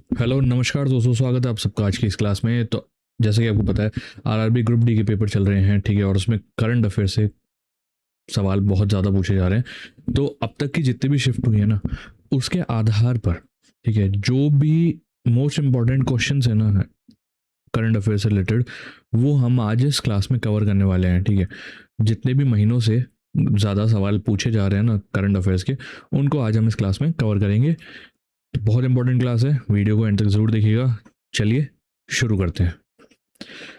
Hello नमस्कार दोस्तों, स्वागत है आप सबका आज की इस क्लास में। तो जैसे कि आपको पता है, आरआरबी ग्रुप डी के पेपर चल रहे हैं, ठीक है। और उसमें करंट अफेयर से सवाल बहुत ज़्यादा पूछे जा रहे हैं। तो अब तक की जितनी भी शिफ्ट हुई है ना, उसके आधार पर, ठीक है, जो भी मोस्ट इम्पॉर्टेंट क्वेश्चंस है ना करंट अफेयर से रिलेटेड, वो हम आज इस क्लास में कवर करने वाले हैं, ठीक है। जितने भी महीनों से ज़्यादा सवाल पूछे जा रहे हैं ना करंट अफेयर्स के, उनको आज हम इस क्लास में कवर करेंगे। तो बहुत इंपॉर्टेंट क्लास है, वीडियो को एंड तक ज़रूर देखिएगा। चलिए शुरू करते हैं।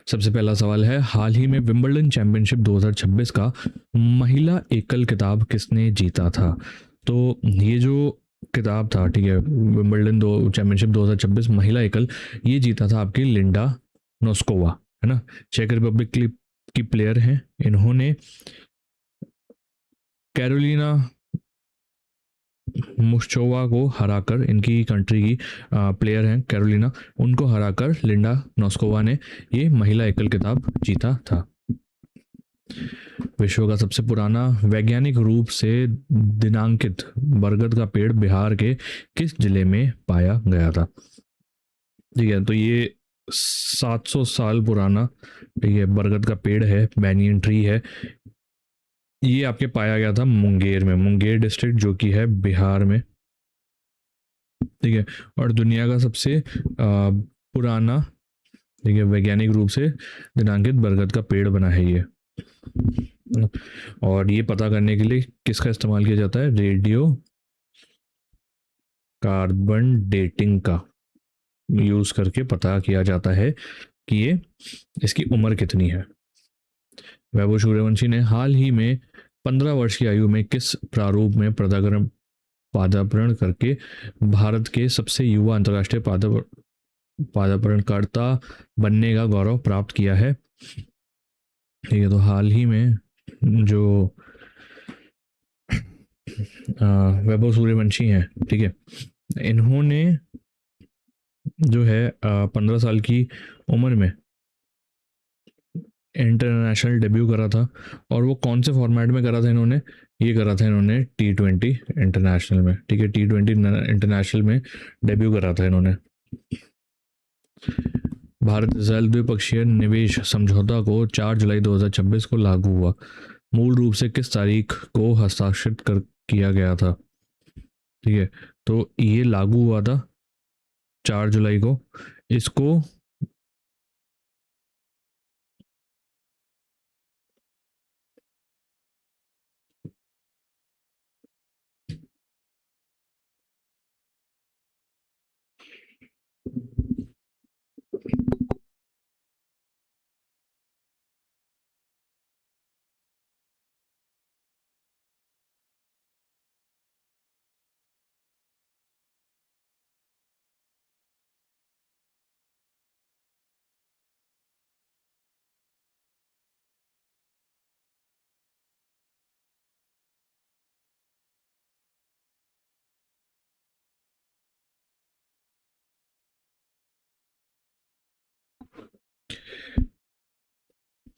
सबसे पहला सवाल है, हाल ही में विंबलडन चैंपियनशिप 2026 का महिला एकल खिताब किसने जीता था? तो ये जो किताब था, ठीक है, विंबलडन दो चैंपियनशिप 2026 महिला एकल, ये जीता था आपकी लिंडा नोस्कोवा, है ना। चेक रिपब्लिक की प्लेयर हैं। इन्होंने कैरोलिना मुश्चोवा को हराकर, इनकी कंट्री की प्लेयर हैं कैरोलिना, उनको हराकर लिंडा नोस्कोवा ने ये महिला एकल खिताब जीता था। विश्व का सबसे पुराना वैज्ञानिक रूप से दिनांकित बरगद का पेड़ बिहार के किस जिले में पाया गया था? ठीक है, तो ये 700 साल पुराना, ठीक है, बरगद का पेड़ है, बैनियन ट्री है। ये आपके पाया गया था मुंगेर में, मुंगेर डिस्ट्रिक्ट जो कि है बिहार में, ठीक है। और दुनिया का सबसे पुराना, ठीक है, वैज्ञानिक रूप से दिनांकित बरगद का पेड़ बना है ये। और ये पता करने के लिए किसका इस्तेमाल किया जाता है? रेडियो कार्बन डेटिंग का यूज करके पता किया जाता है कि ये इसकी उम्र कितनी है। वैभव सूर्यवंशी ने हाल ही में 15 वर्ष की आयु में किस प्रारूप में पदार्पण करके भारत के सबसे युवा अंतर्राष्ट्रीय पदार्पणकर्ता बनने का गौरव प्राप्त किया है? ठीक है, तो हाल ही में जो वैभव सूर्यवंशी हैं, ठीक है, इन्होंने जो है 15 साल की उम्र में इंटरनेशनल डेब्यू करा था। और वो कौन से फॉर्मेट में करा था इन्होंने? ये करा था इन्होंने T20 इंटरनेशनल में, ठीक है, T20 इंटरनेशनल में डेब्यू करा था इन्होंने। भारत इसराइल द्विपक्षीय निवेश समझौता को 4 जुलाई 2026 को लागू हुआ, मूल रूप से किस तारीख को हस्ताक्षरित कर किया गया था? ठीक है, तो ये लागू हुआ था 4 जुलाई को। इसको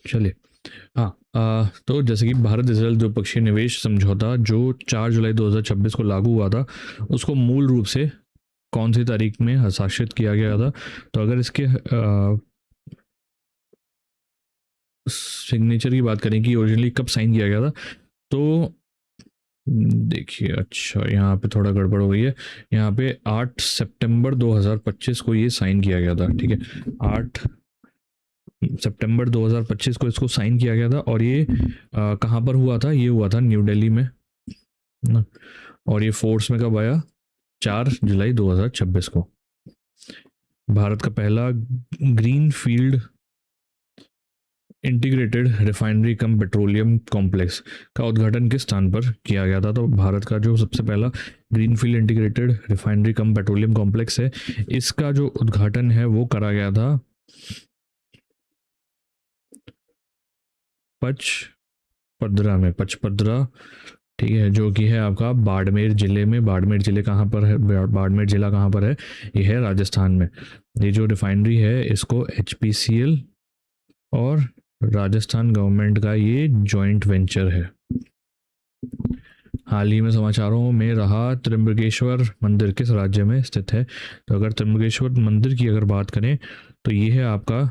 चलिए, हाँ, तो जैसे कि भारत इसराइल द्विपक्षीय निवेश समझौता जो 4 जुलाई 2026 को लागू हुआ था, उसको मूल रूप से कौन सी तारीख में हस्ताक्षरित किया गया था? तो अगर इसके सिग्नेचर की बात करें कि ओरिजिनली कब साइन किया गया था, तो देखिए, अच्छा यहाँ पे थोड़ा गड़बड़ हो गई है। यहाँ पे 8 सितंबर 2025 को ये साइन किया गया था, ठीक है। 8 सितंबर 2025 को इसको साइन किया गया था। और ये कहाँ पर हुआ था? ये हुआ था न्यू दिल्ली में ना। और ये फोर्स में कब आया? 4 जुलाई 2026 को। भारत का पहला ग्रीन फील्ड इंटीग्रेटेड रिफाइनरी कम पेट्रोलियम कॉम्प्लेक्स का उद्घाटन किस स्थान पर किया गया था? तो भारत का जो सबसे पहला ग्रीनफील्ड इंटीग्रेटेड रिफाइनरी कम पेट्रोलियम कॉम्प्लेक्स है, इसका जो उद्घाटन है वो करा गया था पचपदरा में, पचपदरा, ठीक है, जो कि है आपका बाड़मेर जिले में। बाड़मेर जिले कहाँ पर है? बाड़मेर जिला कहाँ पर है? ये है राजस्थान में। ये जो रिफाइनरी है, इसको HPCL और राजस्थान गवर्नमेंट का ये जॉइंट वेंचर है। हाल ही में समाचारों में रहा त्र्यंबकेश्वर मंदिर किस राज्य में स्थित है? तो अगर त्र्यंबकेश्वर मंदिर की अगर बात करें तो ये है आपका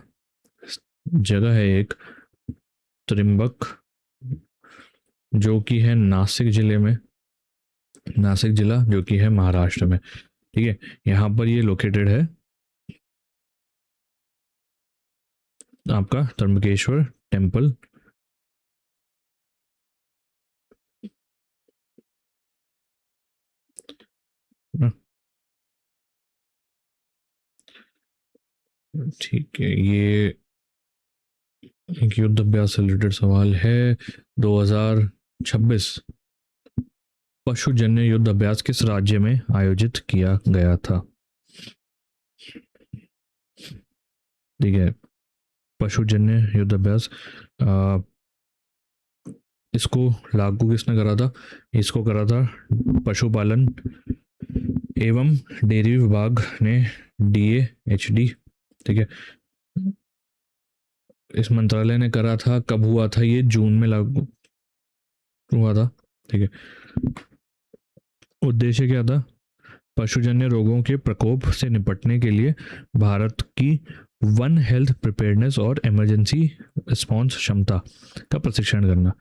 जगह है एक त्रिम्बक, जो कि है नासिक जिले में, नासिक जिला जो कि है महाराष्ट्र में। ठीक है, यहाँ पर ये लोकेटेड है आपका त्र्यंबकेश्वर टेम्पल। ठीक है, ये एक युद्ध अभ्यास से रिलेटेड सवाल है। 2026 पशुजन्य युद्ध अभ्यास किस राज्य में आयोजित किया गया था? ठीक है, पशुजन्य युद्ध अभ्यास इसको लागू किसने करा था? इसको करा था पशुपालन एवं डेयरी विभाग ने, DAHD। ठीक है, इस मंत्रालय ने करा था। कब हुआ था ये? जून में लागू हुआ था। ठीक है, उद्देश्य क्या था? पशुजन्य रोगों के प्रकोप से निपटने के लिए भारत की वन हेल्थ प्रिपेयर्डनेस और इमरजेंसी रिस्पॉन्स क्षमता का प्रशिक्षण करना।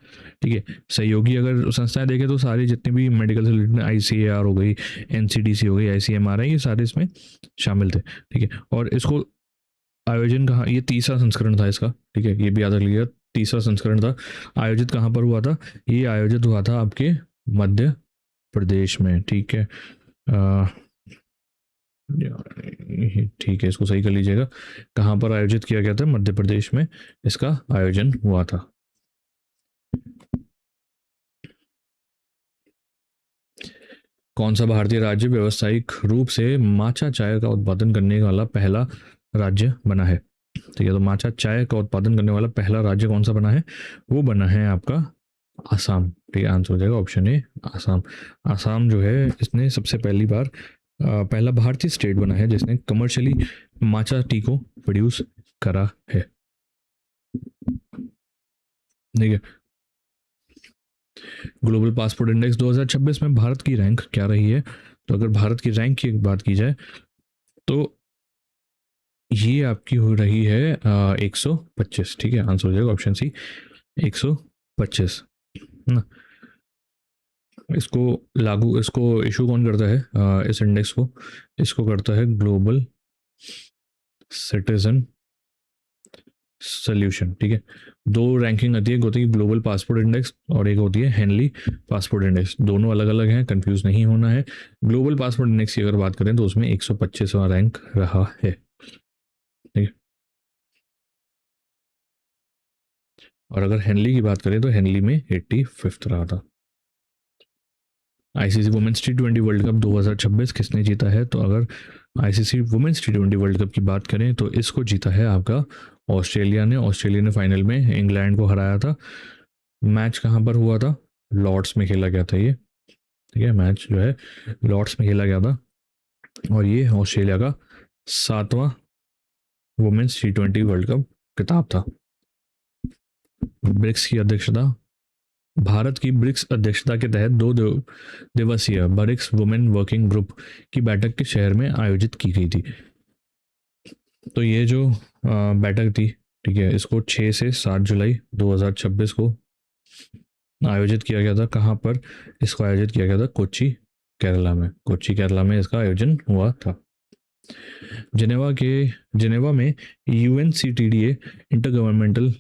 ठीक है, सहयोगी अगर संस्थाएं देखें तो सारी जितनी भी मेडिकल से रिलेटेड, ICAR हो गई, NCDC हो गई, ICMR है, ये सारे इसमें शामिल थे। ठीक है, और इसको आयोजन कहाँ, ये तीसरा संस्करण था इसका। ठीक है, ये भी याद रख लीजिएगा, तीसरा संस्करण था। आयोजित कहाँ पर हुआ था? ये आयोजित हुआ था आपके मध्य प्रदेश में। ठीक है, ठीक है, इसको सही कर लीजिएगा। कहाँ पर आयोजित किया गया था? मध्य प्रदेश में इसका आयोजन हुआ था। कौन सा भारतीय राज्य व्यवसायिक रूप से माचा चाय का उत्पादन करने वाला पहला राज्य बना है? ठीक है, तो माचा चाय का उत्पादन करने वाला पहला राज्य कौन सा बना है? वो बना है आपका आसाम। ठीक है, आंसर हो जाएगा ऑप्शन ए, आसाम। आसाम जो है इसने सबसे पहली बार पहला भारतीय स्टेट बना है जिसने कमर्शियली माचा टी को प्रोड्यूस करा है। ठीक है, ग्लोबल पासपोर्ट इंडेक्स 2026 में भारत की रैंक क्या रही है? तो अगर भारत की रैंक की बात की जाए तो ये आपकी हो रही है 125। ठीक है, आंसर हो जाएगा ऑप्शन सी, 125 ना। इसको लागू, इसको इशू कौन करता है? इस इंडेक्स को, इसको करता है ग्लोबल सिटीजन सोल्यूशन। ठीक है, दो रैंकिंग आती है, एक होती है ग्लोबल पासपोर्ट इंडेक्स और एक होती है हेनली पासपोर्ट इंडेक्स। दोनों अलग अलग हैं, कंफ्यूज नहीं होना है। ग्लोबल पासपोर्ट इंडेक्स की अगर बात करें तो उसमें 125वां रैंक रहा है। ठीक है, और अगर हेनली की बात करें तो हेनली में 85 रहा था। ICC women's T20 world cup 2026 किसने जीता है? तो अगर ICC women's T20 world cup की बात करें तो इसको जीता है आपका ऑस्ट्रेलिया ने। ऑस्ट्रेलिया ने फाइनल में इंग्लैंड को हराया था। मैच कहाँ पर हुआ था? लॉर्ड्स में खेला गया था ये। ठीक है, मैच जो है लॉर्ड्स में खेला गया था और ये ऑस्ट्रेलिया का 7वां वुमेन्स T20 वर्ल्ड कप खिताब था। ब्रिक्स की अध्यक्षता, भारत की ब्रिक्स अध्यक्षता के तहत 2 दिवसीय ब्रिक्स वुमेन वर्किंग ग्रुप की बैठक के शहर में आयोजित की गई थी। तो ये जो बैठक थी, ठीक है, इसको 6 से 7 जुलाई 2026 को आयोजित किया गया था। कहाँ पर इसको आयोजित किया गया था? कोच्चि केरला में। कोच्चि केरला में इसका आयोजन हुआ था। जिनेवा में UNCTDA inter governmental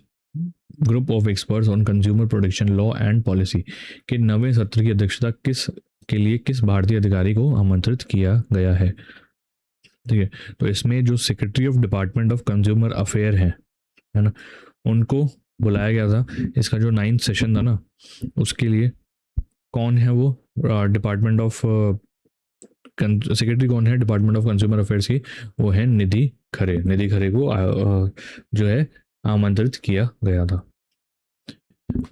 group of experts on consumer protection law and policy के 9वें सत्र की अध्यक्षता के लिए किस भारतीय अधिकारी को आमंत्रित किया गया है? ठीक है, तो इसमें जो secretary of department of consumer affair है ना, उनको बुलाया गया था। इसका जो 9th सेशन था ना, उसके लिए कौन है वो? डिपार्टमेंट ऑफ सेक्रेटरी कौन है डिपार्टमेंट ऑफ कंज्यूमर अफेयर्स की? वो है निधि खरे। निधि खरे को जो है आमंत्रित किया गया था।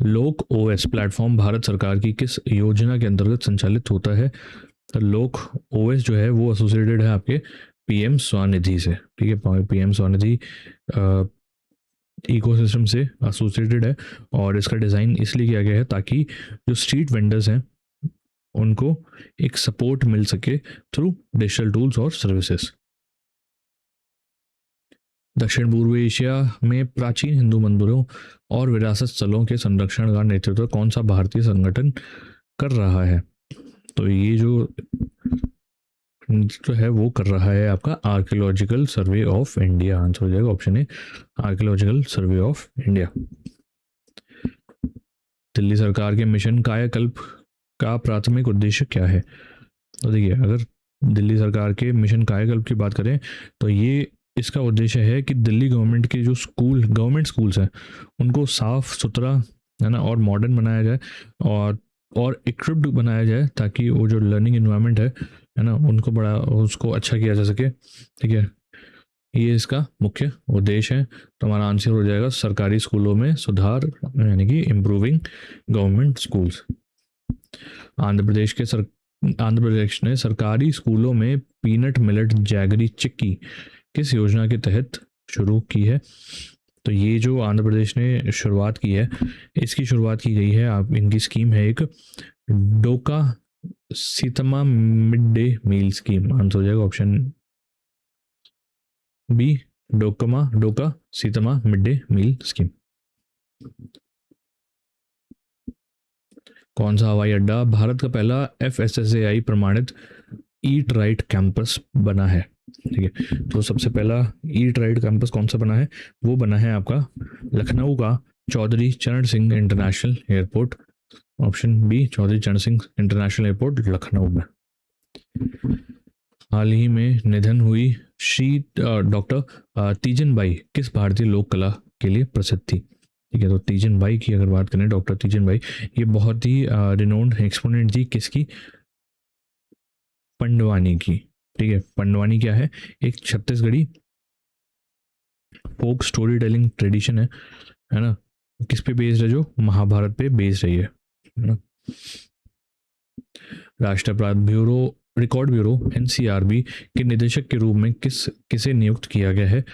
लोक OS प्लेटफॉर्म भारत सरकार की किस योजना के अंतर्गत संचालित होता है? तो लोक OS जो है वो एसोसिएटेड है आपके PM स्वनिधि से। ठीक है, PM स्वनिधि इकोसिस्टम से एसोसिएटेड है और इसका डिज़ाइन इसलिए किया गया है ताकि जो स्ट्रीट वेंडर्स हैं उनको एक सपोर्ट मिल सके थ्रू डिजिटल टूल्स और सर्विसेज। दक्षिण पूर्व एशिया में प्राचीन हिंदू मंदिरों और विरासत स्थलों के संरक्षण का नेतृत्व कौन सा भारतीय संगठन कर रहा है? तो ये जो है वो कर रहा है आपका archaeological survey of India. Answer हो जाएगा option A, archaeological survey of India. Delhi सरकार के मिशन कायाकल्प का प्राथमिक उद्देश्य क्या है? तो देखिए, अगर दिल्ली सरकार के मिशन कायाकल्प की बात करें तो ये इसका उद्देश्य है कि दिल्ली गवर्नमेंट के जो गवर्नमेंट स्कूल्स हैं उनको साफ सुथरा, है ना, और मॉडर्न बनाया जाए और इक्विप्ड बनाया जाए, ताकि वो जो लर्निंग इन्वायरमेंट है ना, उसको अच्छा किया जा सके। ठीक है, ये इसका मुख्य उद्देश्य है। तो हमारा आंसर हो जाएगा सरकारी स्कूलों में सुधार, यानी कि improving government schools. Andhra Pradesh ने सरकारी स्कूलों में पीनट मिलेट जैगरी चिक्की किस योजना के तहत शुरू की है? तो ये जो आंध्र प्रदेश ने शुरुआत की है, इसकी शुरुआत की गई है, आप इनकी स्कीम है एक Dokka Seethamma mid day meal scheme. Answer हो जाएगा option B, Dokka Seethamma mid day meal scheme. कौन सा हवाई अड्डा भारत का पहला FSSAI प्रमाणित ईट राइट कैंपस बना है? ठीक है, तो सबसे पहला ईट राइट कैंपस कौन सा बना है? वो बना है आपका लखनऊ का Chaudhary Charan Singh international airport. Option B, Chaudhary Charan Singh international airport Lucknow में। हाल ही में निधन हुई श्री डॉक्टर तीजन बाई किस भारतीय लोक कला के लिए प्रसिद्ध थी? ठीक है, तो तीजन बाई की अगर बात करें, डॉक्टर तीजन बाई, ये बहुत ही रिनोन्ड एक्सपोनेंट थी किसकी? पंडवानी की। ठीक है, पंडवानी क्या है? एक छत्तीसगढ़ी फोक स्टोरी टेलिंग ट्रेडिशन है ना, किस पे बेस्ड है? जो महाभारत पे बेस्ड रही है ना। राष्ट्रीय अपराध रिकॉर्ड ब्यूरो NCRB के निदेशक के रूप में किसे नियुक्त किया गया है?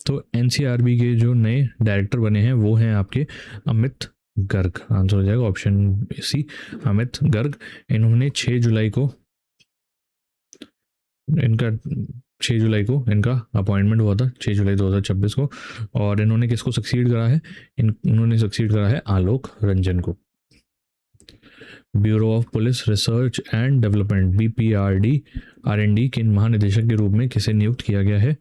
तो NCRB के जो नए डायरेक्टर बने हैं वो हैं आपके अमित गर्ग। आंसर हो जाएगा ऑप्शन सी, अमित गर्ग। इन्होंने 6 जुलाई को इनका अपॉइंटमेंट हुआ था, 6 जुलाई 2026 को। और इन्होंने किसको सक्सीड करा है? इन्होंने सक्सीड करा है आलोक रंजन को। Bureau of police research and development BPRD R&D के महानिदेशक के रूप में किसे नियुक्त किया गया है?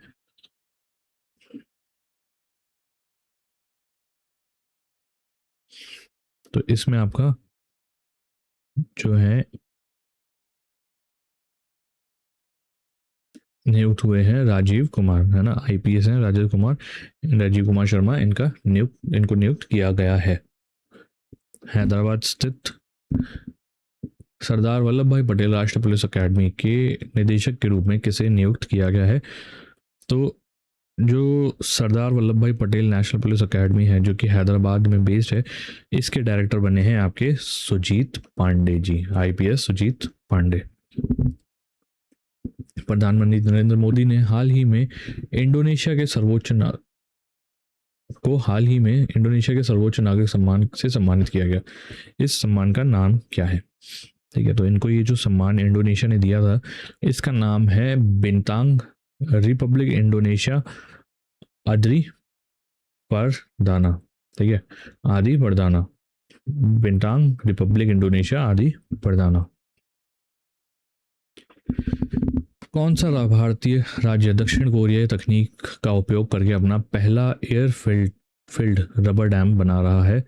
तो इसमें आपका जो है नियुक्त हुए हैं राजीव कुमार, है ना, IPS हैं राजीव कुमार शर्मा, इनको नियुक्त किया गया है। हैदराबाद स्थित सरदार वल्लभ भाई पटेल राष्ट्रीय पुलिस अकेडमी के निदेशक के रूप में किसे नियुक्त किया गया है? तो जो सरदार वल्लभ भाई पटेल नेशनल पुलिस अकेडमी है, जो कि हैदराबाद में बेस्ड है, इसके डायरेक्टर बने हैं आपके सुजीत पांडे जी, IPS सुजीत पांडे। प्रधानमंत्री नरेंद्र मोदी ने हाल ही में इंडोनेशिया के सर्वोच्च नागरिक सम्मान से सम्मानित किया गया। इस सम्मान का नाम क्या है? ठीक है, तो इनको ये जो सम्मान इंडोनेशिया ने दिया था, इसका नाम है बिंतांग रिपब्लिक इंडोनेशिया आदि परदाना। ठीक है, आदि परदाना, बिंतांग रिपब्लिक इंडोनेशिया आदि परदाना। कौन सा भारतीय राज्य दक्षिण कोरियाई तकनीक का उपयोग करके अपना पहला एयर फिल्ड रबर डैम बना रहा है?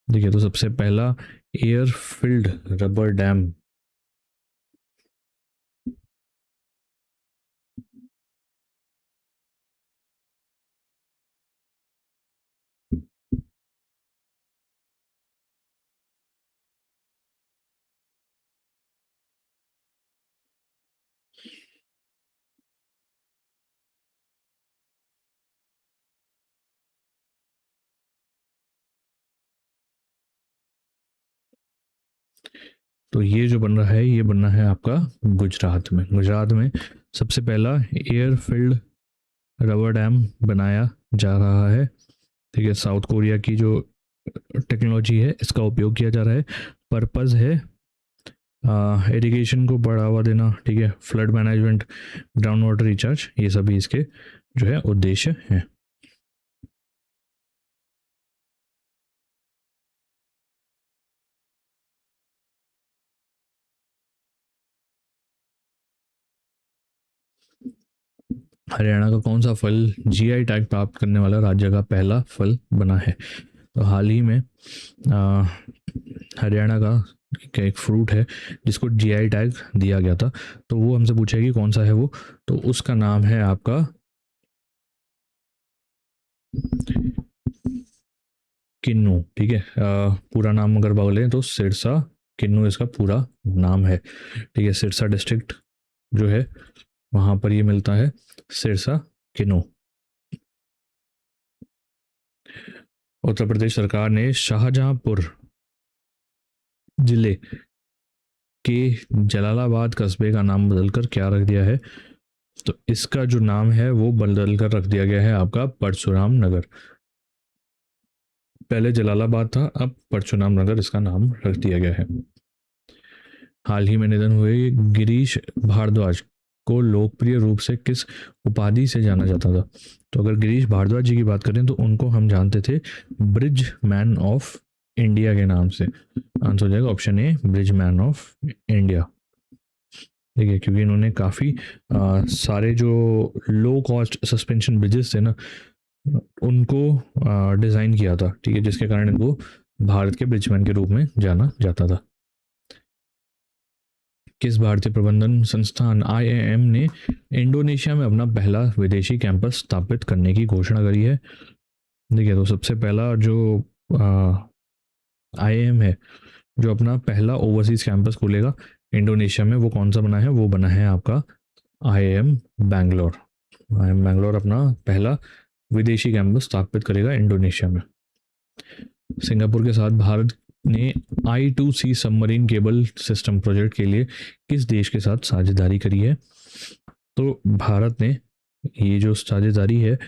देखिए, तो सबसे पहला एयर फिल्ड रबर डैम तो ये जो बन रहा है, ये बनना है आपका गुजरात में सबसे पहला एयर फील्ड रबर डैम बनाया जा रहा है। ठीक है, साउथ कोरिया की जो टेक्नोलॉजी है इसका उपयोग किया जा रहा है। पर्पज़ है इरिगेशन को बढ़ावा देना, ठीक है, flood management, ground water recharge, ये सभी इसके जो है उद्देश्य हैं। हरियाणा का कौन सा फल जीआई टैग प्राप्त करने वाला राज्य का पहला फल बना है? तो हाल ही में हरियाणा का एक फ्रूट है जिसको जीआई टैग दिया गया था, तो वो हमसे पूछा है कि कौन सा है वो, तो उसका नाम है आपका किन्नू, ठीक है। पूरा नाम अगर बोलें तो सिरसा किन्नू इसका पूरा नाम है, ठीक है। सिरसा डिस्ट्रिक्ट जो है वहाँ पर ये मिलता है, सिरसा किन्नू। उत्तर प्रदेश सरकार ने शाहजहांपुर जिले के जलालाबाद कस्बे का नाम बदलकर क्या रख दिया है? तो इसका जो नाम है वो बदल कर रख दिया गया है आपका परशुराम नगर। पहले जलालाबाद था, अब परशुराम नगर इसका नाम रख दिया गया है। हाल ही में निधन हुए गिरीश भारद्वाज को लोकप्रिय रूप से किस उपाधि से जाना जाता था? तो अगर गिरीश भारद्वाज जी की बात करें तो उनको हम जानते थे ब्रिज मैन ऑफ इंडिया के नाम से। आंसर हो जाएगा option A, bridge man of India, ठीक है, क्योंकि इन्होंने काफ़ी सारे जो लो कॉस्ट सस्पेंशन ब्रिजेस थे ना उनको डिज़ाइन किया था, ठीक है, जिसके कारण इनको भारत के ब्रिजमैन के रूप में जाना जाता था। किस भारतीय प्रबंधन संस्थान आईआईएम ने इंडोनेशिया में अपना पहला विदेशी कैंपस स्थापित करने की घोषणा करी है? देखिए, तो सबसे पहला जो आईआईएम है जो अपना पहला ओवरसीज कैंपस खोलेगा इंडोनेशिया में, वो कौन सा बना है? वो बना है आपका आईआईएम बैंगलोर। आईआईएम बैंगलोर अपना पहला विदेशी कैंपस स्थापित करेगा इंडोनेशिया में। सिंगापुर के साथ भारत ने I2C submarine cable system project के लिए किस देश के साथ साझेदारी करी है? तो भारत ने ये जो साझेदारी है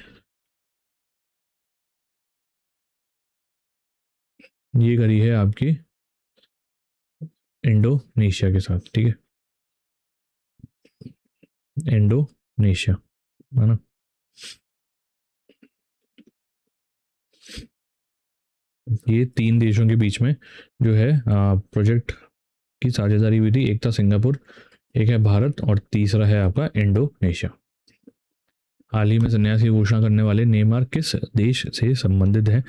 ये करी है आपकी इंडोनेशिया के साथ, ठीक है, इंडोनेशिया, है ना। ये 3 देशों के बीच में जो है प्रोजेक्ट की साझेदारी हुई थी। एक था सिंगापुर, एक है भारत और तीसरा है आपका इंडोनेशिया। हाल ही में संन्यास की घोषणा करने वाले नेमार किस देश से संबंधित हैं?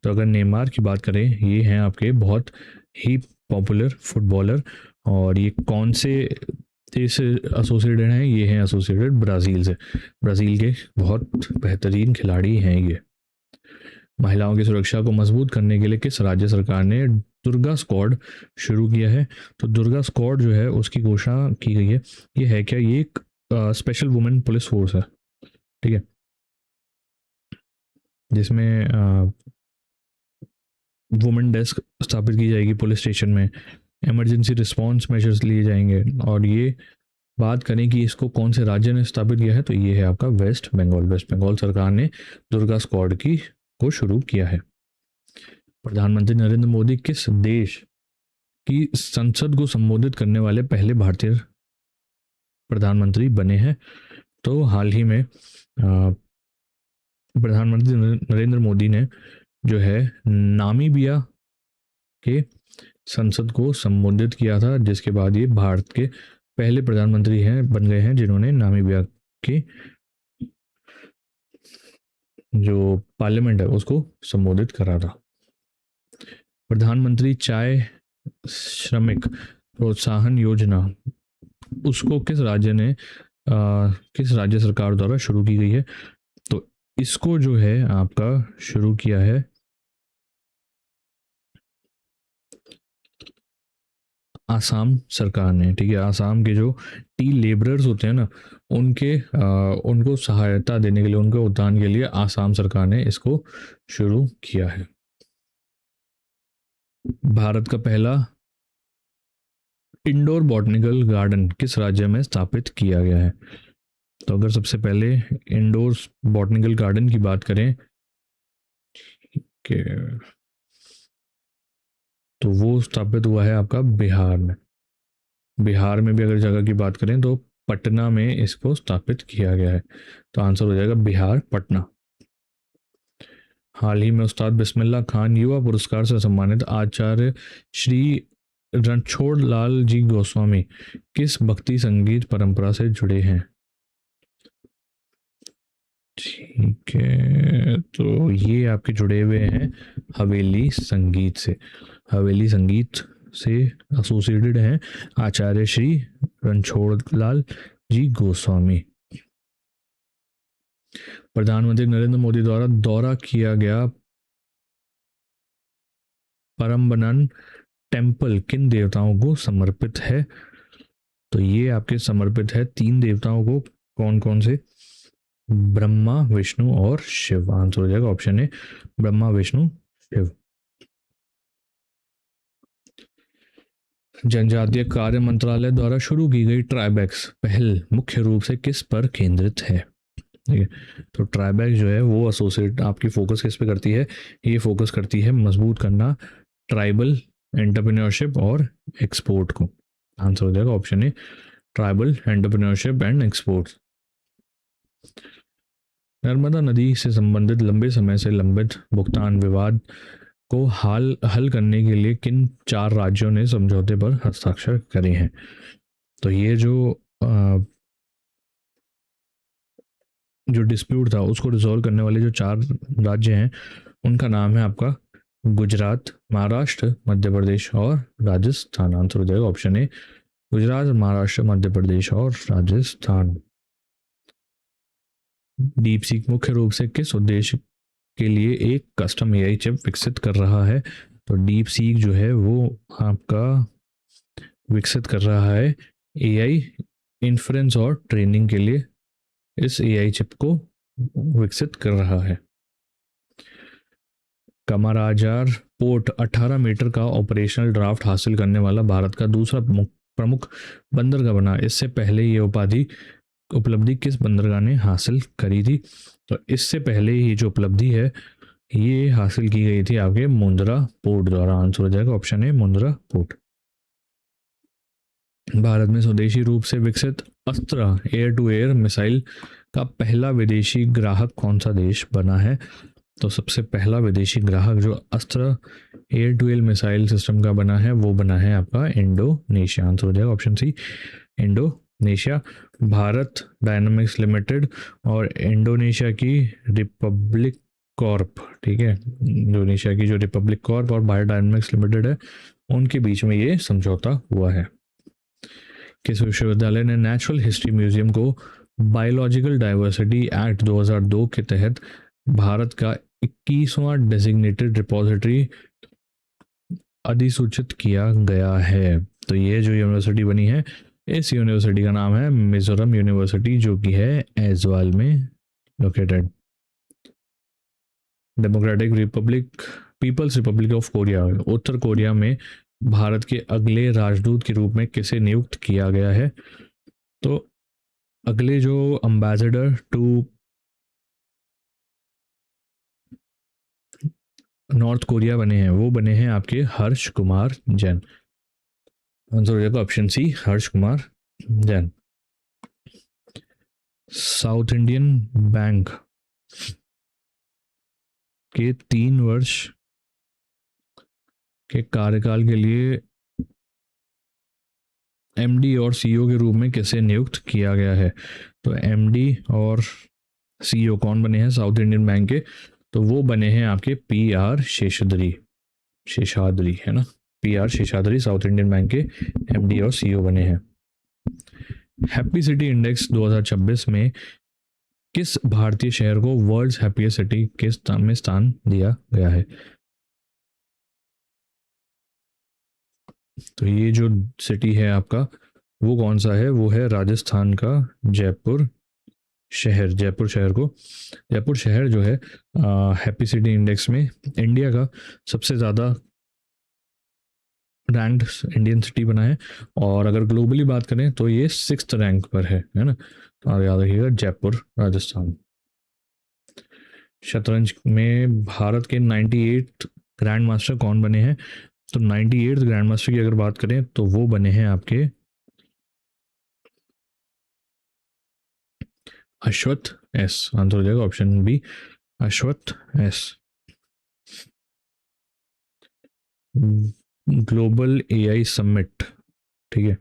तो अगर नेमार की बात करें, ये हैं आपके बहुत ही पॉपुलर फुटबॉलर, और ये कौन से देश से एसोसिएटेड हैं? ये हैं एसोसिएटेड ब्राज़ील से। ब्राज़ील के बहुत बेहतरीन खिलाड़ी हैं ये। महिलाओं की सुरक्षा को मजबूत करने के लिए किस राज्य सरकार ने दुर्गा स्क्वाड शुरू किया है? तो दुर्गा स्क्वाड जो है उसकी घोषणा की गई है। ये है क्या? ये एक स्पेशल वुमेन पुलिस फोर्स है, ठीक है, जिसमें वुमेन डेस्क स्थापित की जाएगी पुलिस स्टेशन में, इमरजेंसी रिस्पांस मेजर्स लिए जाएंगे। और ये बात करें कि इसको कौन से राज्य ने स्थापित किया है, तो ये है आपका वेस्ट बंगाल। वेस्ट बंगाल सरकार ने दुर्गा स्क्वाड की को शुरू किया है। प्रधानमंत्री नरेंद्र मोदी किस देश की संसद को संबोधित करने वाले पहले भारतीय प्रधानमंत्री बने हैं? तो हाल ही में प्रधानमंत्री नरेंद्र मोदी ने जो है नामीबिया के संसद को संबोधित किया था, जिसके बाद ये भारत के पहले प्रधानमंत्री हैं बन गए हैं जिन्होंने नामीबिया के जो पार्लियामेंट है उसको संबोधित करा था। प्रधानमंत्री चाय श्रमिक प्रोत्साहन योजना उसको किस राज्य सरकार द्वारा शुरू की गई है? तो इसको जो है आपका शुरू किया है आसाम सरकार ने, ठीक है। आसाम के जो टी लेबरर्स होते हैं ना उनको सहायता देने के लिए, उनके उत्थान के लिए आसाम सरकार ने इसको शुरू किया है। भारत का पहला इंडोर बॉटनिकल गार्डन किस राज्य में स्थापित किया गया है? तो अगर सबसे पहले इंडोर बॉटनिकल गार्डन की बात करें कि तो वो स्थापित हुआ है आपका बिहार में। बिहार में भी अगर जगह की बात करें तो पटना में इसको स्थापित किया गया है। तो आंसर हो जाएगा बिहार, पटना। हाल ही में उस्ताद बिस्मिल्लाह खान युवा पुरस्कार से सम्मानित आचार्य श्री रणछोड़ लाल जी गोस्वामी किस भक्ति संगीत परंपरा से जुड़े हैं? ठीक है, तो ये आपके जुड़े हुए हैं हवेली संगीत से। हवेली संगीत से एसोसिएटेड हैं आचार्य श्री रणछोड़ लाल जी गोस्वामी। प्रधानमंत्री नरेंद्र मोदी द्वारा दौरा किया गया परम्बनन टेम्पल किन देवताओं को समर्पित है? तो ये आपके समर्पित है 3 देवताओं को। कौन कौन से? ब्रह्मा, विष्णु और शिव। आंसर हो जाएगा ऑप्शन ए, ब्रह्मा, विष्णु, शिव। जनजातीय कार्य मंत्रालय द्वारा शुरू की गई ट्राइबैक्स पहल मुख्य रूप से किस पर केंद्रित है? ठीक है, तो ट्राइबैक्स जो है वो एसोसिएट आपकी फोकस किस पे करती है? ये फोकस करती है मजबूत करना ट्राइबल एंटरप्रेन्योरशिप और एक्सपोर्ट को। आंसर हो जाएगा option A, tribal entrepreneurship and export. Narmada नदी से संबंधित लंबे समय से लंबित भुगतान विवाद को हल करने के लिए किन 4 राज्यों ने समझौते पर हस्ताक्षर करे हैं? तो ये जो डिस्प्यूट था उसको रिजॉल्व करने वाले जो 4 राज्य हैं उनका नाम है आपका गुजरात, महाराष्ट्र, मध्य प्रदेश और राजस्थान। आंसर हो जाएगा ऑप्शन ए, गुजरात, महाराष्ट्र, मध्य प्रदेश और राजस्थान। डीप सीक मुख्य रूप से किस उद्देश्य के लिए एक कस्टम एआई चिप विकसित कर रहा है? तो डीप सीक जो है वो आपका विकसित कर रहा है एआई इन्फ्रेंस और ट्रेनिंग के लिए इस एआई चिप को विकसित कर रहा है। कमराजार पोर्ट 18 मीटर का ऑपरेशनल ड्राफ्ट हासिल करने वाला भारत का दूसरा प्रमुख बंदरगाह बना। इससे पहले ये उपलब्धि किस बंदरगाह ने हासिल करी थी? तो इससे पहले ये जो उपलब्धि है ये हासिल की गई थी आपके मुंद्रा पोर्ट द्वारा। आंसर हो जाएगा ऑप्शन ए, मुंद्रा पोर्ट। भारत में स्वदेशी रूप से विकसित अस्त्र एयर टू एयर मिसाइल का पहला विदेशी ग्राहक कौन सा देश बना है? तो सबसे पहला विदेशी ग्राहक जो Astra air to air missile system का बना है वो बना है आपका इंडोनेशिया। आंसर हो जाएगा option C, Indonesia. Bharat dynamics limited और इंडोनेशिया की रिपब्लिक कॉर्प, ठीक है, इंडोनेशिया की जो रिपब्लिक कॉर्प और भारत डायनामिक्स लिमिटेड है उनके बीच में ये समझौता हुआ है। किस विश्वविद्यालय ने नेचुरल हिस्ट्री म्यूजियम को बायोलॉजिकल डाइवर्सिटी एक्ट 2002 के तहत भारत का 21वां डेजिग्नेटेड रिपोजिटरी अधिसूचित किया गया है? तो ये जो यूनिवर्सिटी बनी है इस यूनिवर्सिटी का नाम है मिजोरम यूनिवर्सिटी, जो कि है ऐजवाल में located. Democratic republic people's republic of Korea, उत्तर कोरिया में भारत के अगले राजदूत के रूप में किसे नियुक्त किया गया है? तो अगले जो एम्बेसडर टू नॉर्थ कोरिया बने हैं वो बने हैं आपके हर्ष कुमार जैन। आंसर हो जाएगा option C, Harsh Kumar Jain. South Indian bank के 3 वर्ष के कार्यकाल के लिए एमडी और सीईओ के रूप में किसे नियुक्त किया गया है? तो एमडी और सीईओ कौन बने हैं साउथ इंडियन बैंक के? तो वो बने हैं आपके पीआर शेषाद्री है ना, PR Seshadri south Indian bank के एमडी और सीईओ बने हैं। हैप्पी सिटी इंडेक्स 2026 में किस भारतीय शहर को वर्ल्ड्स हैप्पीएस्ट सिटी के में स्थान दिया गया है? तो ये जो सिटी है आपका वो कौन सा है? वो है राजस्थान का जयपुर शहर। जयपुर शहर जो है हैप्पी सिटी इंडेक्स में इंडिया का सबसे ज़्यादा रैंक्ड इंडियन सिटी बना है। और अगर ग्लोबली बात करें तो ये 6th रैंक पर है ना। और याद रखिएगा जयपुर राजस्थान। शतरंज में भारत के 98 ग्रैंड मास्टर कौन बने हैं? तो 98 ग्रैंड मास्टर की अगर बात करें तो वो बने हैं आपके अश्वत्थ एस, आंसर हो जाएगा option B Ashwath S. Global AI summit, ठीक है,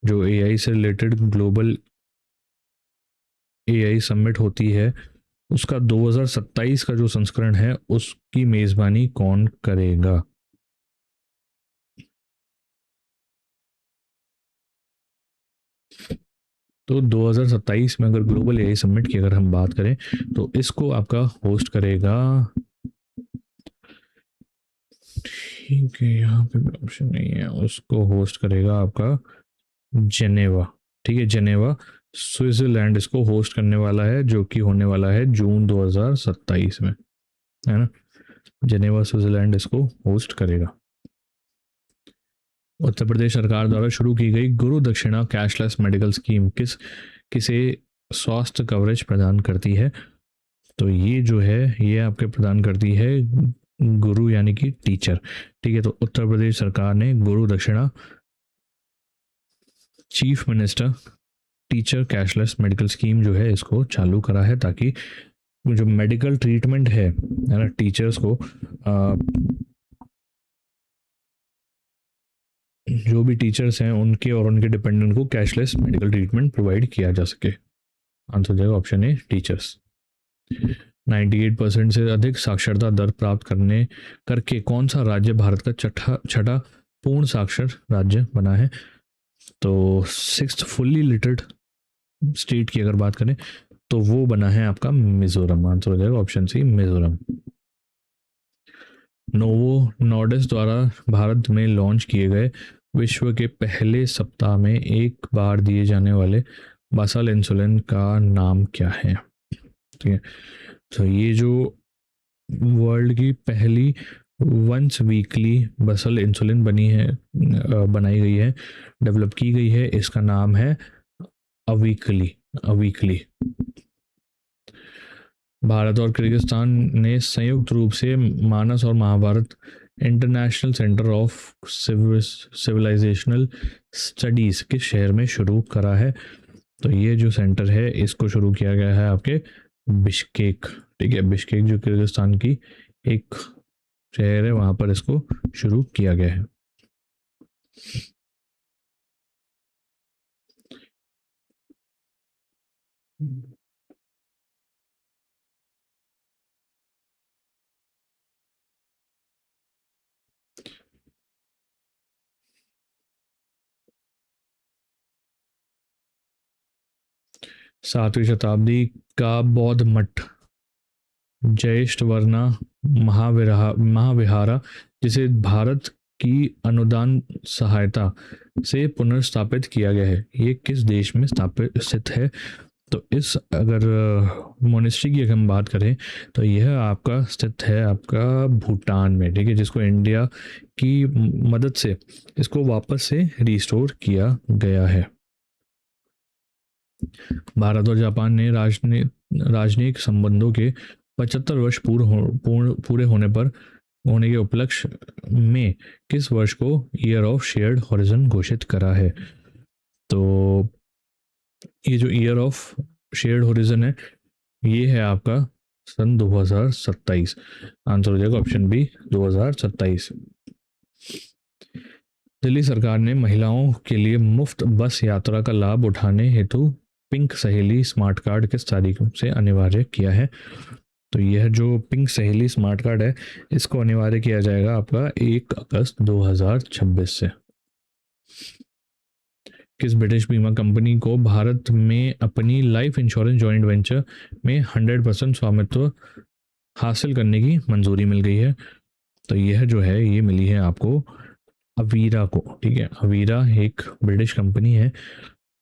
जो एआई से रिलेटेड ग्लोबल एआई समिट होती है, उसका 2027 का जो संस्करण है उसकी मेजबानी कौन करेगा? तो 2027 में अगर ग्लोबल एआई समिट की अगर हम बात करें तो इसको आपका होस्ट करेगा, ठीक है यहाँ पे ऑप्शन नहीं है, उसको होस्ट करेगा आपका जेनेवा, ठीक है, जेनेवा स्विट्जरलैंड इसको होस्ट करने वाला है, जो कि होने वाला है जून 2027 में, है ना। जेनेवा स्विट्जरलैंड इसको होस्ट करेगा। उत्तर प्रदेश सरकार द्वारा शुरू की गई गुरु दक्षिणा कैशलेस मेडिकल स्कीम किसे स्वास्थ्य कवरेज प्रदान करती है? तो ये जो है ये आपके प्रदान करती है गुरु यानी कि टीचर, ठीक है। तो उत्तर प्रदेश सरकार ने गुरु दक्षिणा chief minister teacher cashless medical scheme जो है इसको चालू करा है, ताकि जो मेडिकल ट्रीटमेंट है ना टीचर्स को, जो भी टीचर्स हैं उनके और उनके डिपेंडेंट को कैशलेस मेडिकल ट्रीटमेंट प्रोवाइड किया जा सके। आंसर हो जाएगा ऑप्शन ए टीचर्स। 98% से अधिक साक्षरता दर प्राप्त करके कौन सा राज्य भारत का छठा पूर्ण साक्षर राज्य बना है? तो सिक्स्थ फुल्ली लिटरेट स्टेट की अगर बात करें तो वो बना है आपका मिजोरम। आंसर हो जाएगा ऑप्शन सी मिजोरम। नोवो नॉर्डिस द्वारा भारत में लॉन्च किए गए विश्व के पहले सप्ताह में एक बार दिए जाने वाले बसल इंसुलिन का नाम क्या है? ठीक है, तो ये जो वर्ल्ड की पहली वंस वीकली बसल इंसुलिन बनाई गई है, डेवलप की गई है, इसका नाम है अवीकली। भारत और किर्गिस्तान ने संयुक्त रूप से मानस और Mahabharat international centre of civilizational studies किस शहर में शुरू करा है? तो ये जो सेंटर है इसको शुरू किया गया है आपके बिश्केक, ठीक है, बिश्केक जो किर्गिस्तान की एक शहर है वहाँ पर इसको शुरू किया गया है। सातवीं शताब्दी का बौद्ध मठ जयेष्ठवर्ना महाविहारा, जिसे भारत की अनुदान सहायता से पुनर्स्थापित किया गया है, ये किस देश में स्थित है? तो इस अगर मोनेस्ट्री की अगर हम बात करें तो यह आपका स्थित है आपका भूटान में, ठीक है, जिसको इंडिया की मदद से इसको वापस से रिस्टोर किया गया है। भारत और जापान ने राजनयिक संबंधों के 75 वर्ष पूरे होने के उपलक्ष्य में किस वर्ष को ईयर ऑफ शेयर्ड हॉरिजन घोषित करा है? तो ये जो ईयर ऑफ शेयर्ड हॉरिजन है ये है आपका सन 2027। आंसर हो जाएगा ऑप्शन बी 2027। दिल्ली सरकार ने महिलाओं के लिए मुफ्त बस यात्रा का लाभ उठाने हेतु पिंक सहेली स्मार्ट कार्ड किस तारीख से अनिवार्य किया है? तो यह जो पिंक सहेली स्मार्ट कार्ड है इसको अनिवार्य किया जाएगा आपका 1 अगस्त 2026 से। किस ब्रिटिश बीमा कंपनी को भारत में अपनी लाइफ इंश्योरेंस जॉइंट वेंचर में 100% स्वामित्व हासिल करने की मंजूरी मिल गई है? तो यह जो है ये मिली है आपको अवीरा को, ठीक है। अवीरा एक ब्रिटिश कंपनी है,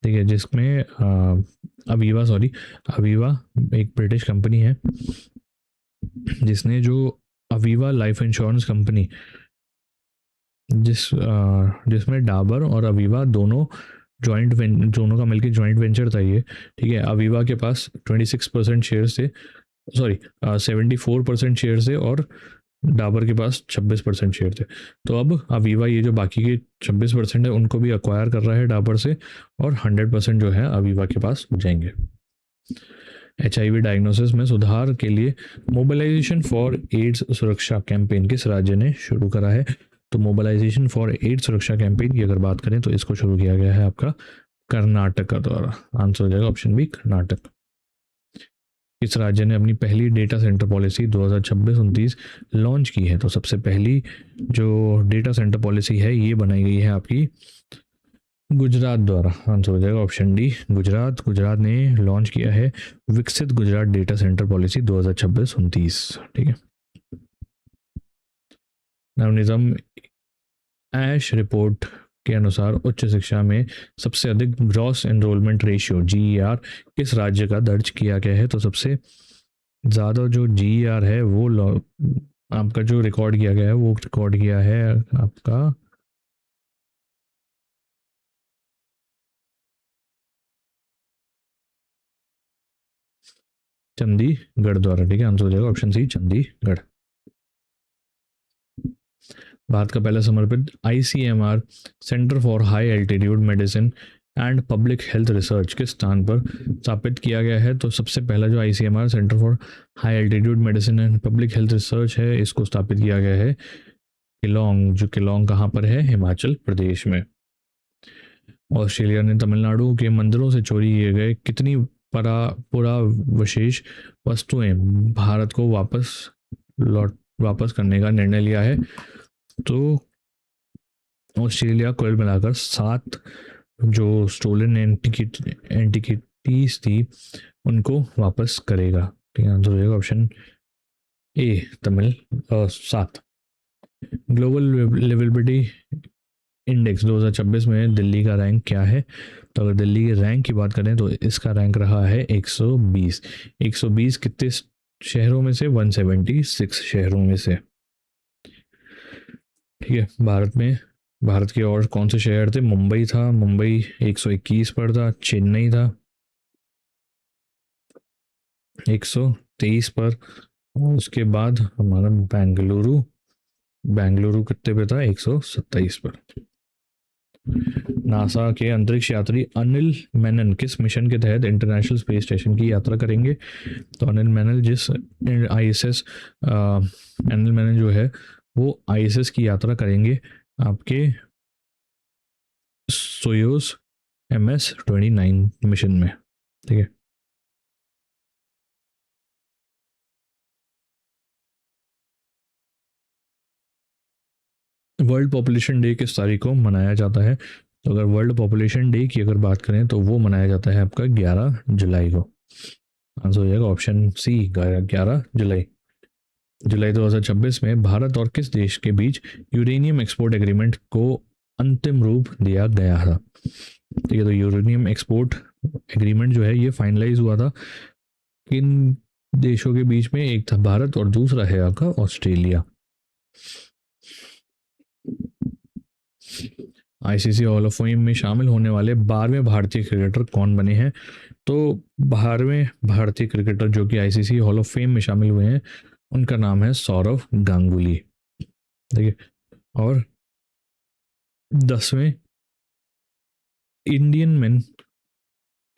ठीक है, जिसमें अवीवा एक ब्रिटिश कंपनी है जिसने जो अवीवा लाइफ इंश्योरेंस कंपनी जिसमें डाबर और अवीवा दोनों का मिलकर जॉइंट वेंचर था ये, ठीक है। अवीवा के पास 26% शेयर थे, 74% शेयर थे और डाबर के पास 26% शेयर थे। तो अब अवीवा ये जो बाकी के 26% है उनको भी अक्वायर कर रहा है डाबर से और 100% जो है अवीवा के पास जाएंगे। HIV डायग्नोसिस में सुधार के लिए मोबिलाइजेशन फॉर एड्स सुरक्षा कैंपेन किस राज्य ने शुरू करा है? तो मोबिलाइजेशन फॉर एड्स सुरक्षा कैंपेन की अगर बात करें तो इसको शुरू किया गया है आपका कर्नाटक का द्वारा। आंसर हो जाएगा ऑप्शन बी कर्नाटक। किस राज्य ने अपनी पहली डेटा सेंटर पॉलिसी 2026-29 लॉन्च की है? तो सबसे पहली जो डेटा सेंटर पॉलिसी है ये बनाई गई है आपकी गुजरात द्वारा। आंसर हो जाएगा ऑप्शन डी गुजरात। गुजरात ने लॉन्च किया है विकसित गुजरात डेटा सेंटर पॉलिसी 2026-29। ठीक है। नवनिगम ऐश रिपोर्ट के अनुसार उच्च शिक्षा में सबसे अधिक ग्रॉस एनरोलमेंट रेशियो GER किस राज्य का दर्ज किया गया है? तो सबसे ज़्यादा जो GER है वो आपका जो रिकॉर्ड किया गया है वो रिकॉर्ड किया है आपका चंडीगढ़ द्वारा। ठीक है, आंसर हो जाएगा ऑप्शन सी चंडीगढ़। भारत का पहला समर्पित ICMR centre for high altitude medicine and public health research किस स्थान पर स्थापित किया गया है? तो सबसे पहला जो ICMR centre for high altitude medicine and public health research है इसको स्थापित किया गया है किलोंग। जो किलोंग कहाँ पर है? हिमाचल प्रदेश में। ऑस्ट्रेलिया ने तमिलनाडु के मंदिरों से चोरी किए गए कितनी पुरावशेष वस्तुएं भारत को वापस करने का निर्णय लिया है? तो ऑस्ट्रेलिया कुल मिलाकर 7 जो स्टोलन एंटिकिटीज थी उनको वापस करेगा। ठीक है, आंसर हो जाएगा ऑप्शन ए 7। ग्लोबल लिवेबिलिटी इंडेक्स 2026 में दिल्ली का रैंक क्या है? तो अगर दिल्ली के रैंक की बात करें तो इसका रैंक रहा है 120। 120 कितने शहरों में से? 176 शहरों में से। ठीक है। भारत के और कौन से शहर थे? मुंबई था, मुंबई 121 पर था। चेन्नई था 123 पर, और उसके बाद हमारा बेंगलुरु कितने पे था? 127 पर। नासा के अंतरिक्ष यात्री अनिल मेनन किस मिशन के तहत इंटरनेशनल स्पेस स्टेशन की यात्रा करेंगे? तो अनिल मेनन अनिल मेनन जो है वो ISS की यात्रा करेंगे आपके सोयूज MS-29 मिशन में। ठीक है। वर्ल्ड पॉपुलेशन डे किस तारीख को मनाया जाता है? तो अगर वर्ल्ड पॉपुलेशन डे की अगर बात करें तो वो मनाया जाता है आपका 11 जुलाई को। आंसर हो जाएगा ऑप्शन सी 11 जुलाई। जुलाई 2026 में भारत और किस देश के बीच यूरेनियम एक्सपोर्ट एग्रीमेंट को अंतिम रूप दिया गया था? ठीक है, तो यूरेनियम एक्सपोर्ट एग्रीमेंट जो है ये फाइनलाइज हुआ था किन देशों के बीच में? एक था भारत और दूसरा है आपका Australia. ICC hall of fame में शामिल होने वाले 12वें भारतीय क्रिकेटर कौन बने हैं? तो 12वें भारतीय क्रिकेटर जो कि ICC हॉल ऑफ फेम में शामिल हुए हैं उनका नाम है सौरव गांगुली। ठीक है। और 10वें इंडियन मेन,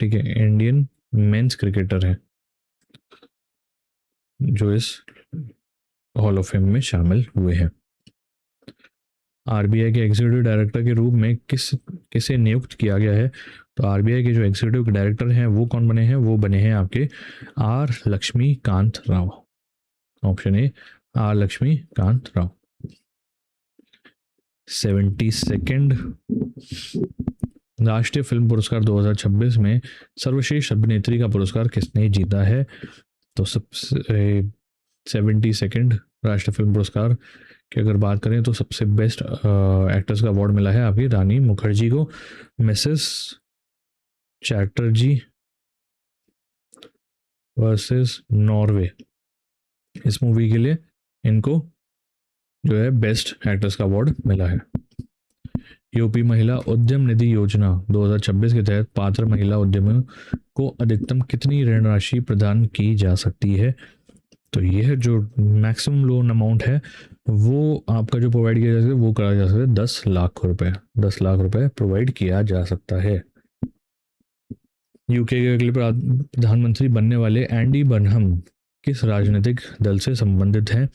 ठीक है, इंडियन मेंस क्रिकेटर है जो इस हॉल ऑफ फेम में शामिल हुए हैं। RBI के एग्जीक्यूटिव डायरेक्टर के रूप में किसे नियुक्त किया गया है? तो RBI के जो एग्जीक्यूटिव डायरेक्टर हैं वो कौन बने हैं? वो बने हैं आपके R Laxmikant Rao. Option A R Laxmikant Rao. 72nd राष्ट्रीय फिल्म पुरस्कार 2026 में सर्वश्रेष्ठ अभिनेत्री का पुरस्कार किसने जीता है? तो सबसे 72nd राष्ट्रीय फिल्म पुरस्कार की अगर बात करें तो सबसे बेस्ट एक्ट्रेस का अवार्ड मिला है आपकी रानी मुखर्जी को। मिसेस चैटर्जी वर्सेस नॉर्वे इस मूवी के लिए इनको जो है बेस्ट एक्ट्रेस का अवार्ड मिला है। यूपी महिला उद्यम निधि योजना 2026 के तहत पात्र महिला उद्यमियों को अधिकतम कितनी ऋण राशि प्रदान की जा सकती है? तो यह जो मैक्सिमम लोन अमाउंट है वो आपका जो प्रोवाइड किया जा सकता है वो करा जा सकता है 10 लाख रुपए। 10 लाख रुपए प्रोवाइड किया जा सकता है। यूके के अगले प्रधानमंत्री बनने वाले एंडी बर्नहम किस राजनीतिक दल से संबंधित हैं?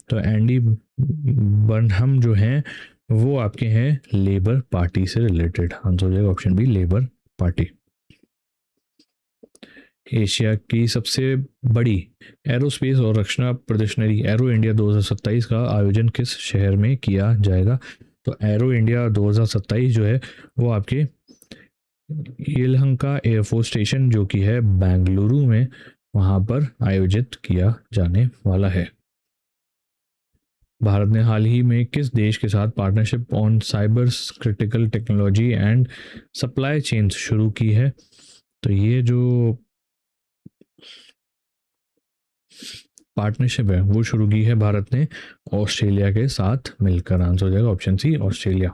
तो एंडी बर्नहम जो हैं वो आपके हैं लेबर पार्टी से रिलेटेड। आंसर हो जाएगा option B, labour party. Asia की सबसे बड़ी एरोस्पेस और रक्षा प्रदर्शनी एरो इंडिया 2027 का आयोजन किस शहर में किया जाएगा? तो एरो इंडिया 2027 जो है वो आपके येलहंका एयरफोर्स स्टेशन जो कि है बेंगलुरु में, वहां पर आयोजित किया जाने वाला है। भारत ने हाल ही में किस देश के साथ partnership on cyber critical technology and supply chains शुरू की है? तो ये जो पार्टनरशिप है वो शुरू की है भारत ने ऑस्ट्रेलिया के साथ मिलकर। आंसर हो जाएगा ऑप्शन सी, ऑस्ट्रेलिया।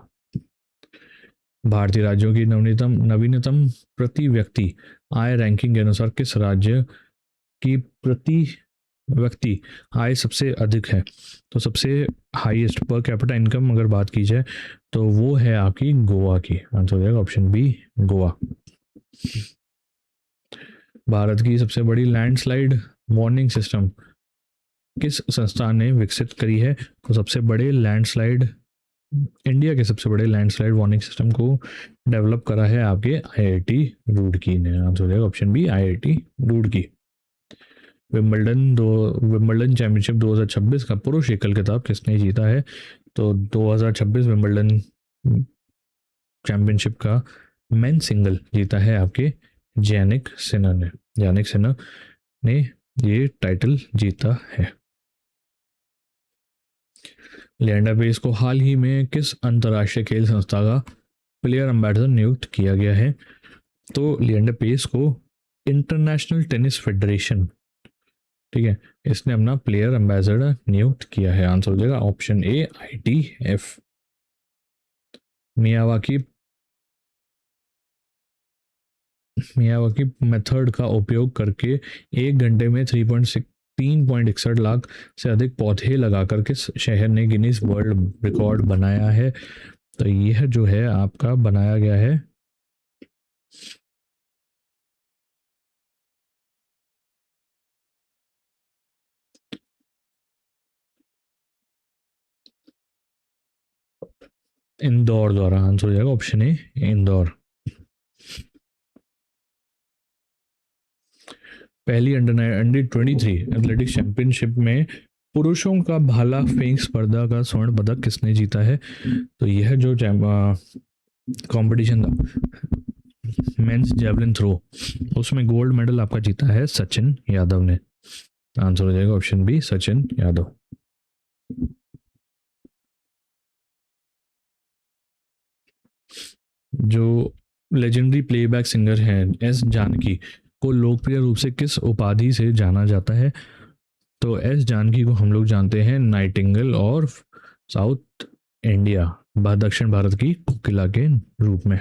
भारतीय राज्यों की नवीनतम प्रति व्यक्ति आय रैंकिंग के अनुसार किस राज्य की प्रति व्यक्ति आय सबसे अधिक है? तो सबसे हाईएस्ट पर कैपिटा इनकम अगर बात की जाए तो वो है आपकी गोवा की। आंसर हो जाएगा ऑप्शन बी, गोवा। भारत की सबसे बड़ी लैंडस्लाइड वार्निंग सिस्टम किस संस्थान ने विकसित करी है? तो सबसे बड़े लैंडस्लाइड इंडिया के सबसे बड़े लैंडस्लाइड वार्निंग सिस्टम को डेवलप करा है आपके आईआईटी रुड़की ने। आंसर हो जाएगा option B, IIT Roorkee. Wimbledon championship 2026 का पुरुष एकल खिताब किसने जीता है? तो 2026 विंबलडन चैंपियनशिप का मेन सिंगल जीता है आपके यानिक सिनर ने। यानिक सिनर ने ये टाइटल जीता है। लिएंडर पेस को हाल ही में किस अंतर्राष्ट्रीय खेल संस्था का प्लेयर एम्बेसडर नियुक्त किया गया है? तो लिएंडर पेस को इंटरनेशनल टेनिस फेडरेशन, ठीक है, इसने अपना प्लेयर एम्बेसडर नियुक्त किया है। आंसर हो जाएगा ऑप्शन ए, ITF। मियावाकी मेथड का उपयोग करके 1 घंटे में 3.61 लाख से अधिक पौधे लगाकर किस शहर ने गिनीज वर्ल्ड रिकॉर्ड बनाया है? तो यह जो है आपका बनाया गया है इंदौर द्वारा। आंसर हो जाएगा ऑप्शन ए, इंदौर। पहली अंडर 23 एथलेटिक्स चैंपियनशिप में पुरुषों का भाला फेंक स्पर्धा का स्वर्ण पदक किसने जीता है? तो यह जो कंपटीशन था मेंस जेवलिन थ्रो, उसमें गोल्ड मेडल आपका जीता है सचिन यादव ने। आंसर हो जाएगा ऑप्शन बी, सचिन यादव। जो लेजेंडरी प्लेबैक सिंगर हैं एस जानकी को लोकप्रिय रूप से किस उपाधि से जाना जाता है? तो एस जानकी को हम लोग जानते हैं नाइटिंगेल और साउथ इंडिया दक्षिण भारत की कोकिला के रूप में।